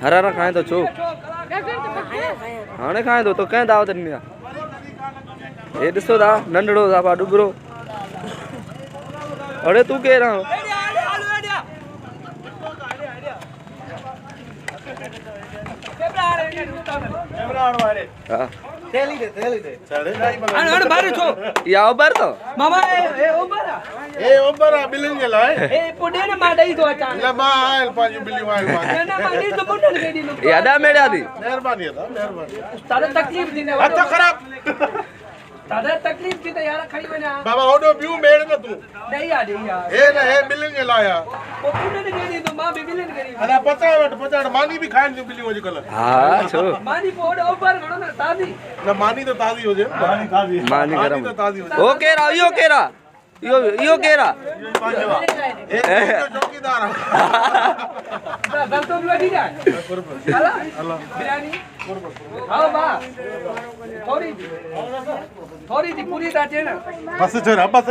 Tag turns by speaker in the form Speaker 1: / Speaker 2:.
Speaker 1: हरारा खाए तो छो हाणे खाए तो कंहिं दावत ॾिनी आहे हे ॾिसो था नंढड़ो साफा डुबरो अड़े तू केर आहे या उबर तो
Speaker 2: मामा ए ओबर आ बिलिंग के लाए ए पुडे ने मा दई तो अचान ले मा आयल पांच बिलिंग आयल मा ना मा दी तो मुंडल गेडी नो
Speaker 1: यादा मेड़ा दी
Speaker 2: मेहरबानी था मेहरबानी तारे तकलीफ दीने अच्छा खराब तारे तकलीफ थी तो यार खड़ी वना बाबा ओडो व्यू मेड़ न तू नहीं आ ए ना ए बिलिंग के लाया ओ पुडे ने गेडी तो मा भी बिलिंग गेडी अरे 50 मानी भी खाइन जो बिलिंग हो जे कल
Speaker 1: हां छो
Speaker 2: मानी पोड ओबर गणो ना ताजी ना मानी तो ताजी हो जे
Speaker 1: मानी गरम
Speaker 2: तो ताजी हो
Speaker 1: ओ केरा यो केरा
Speaker 2: ए चौकीदार गल तो लगी जाए हला बिरयानी हां बा थोड़ी थोड़ी दी पूरी दाचे ना बस छोरा बस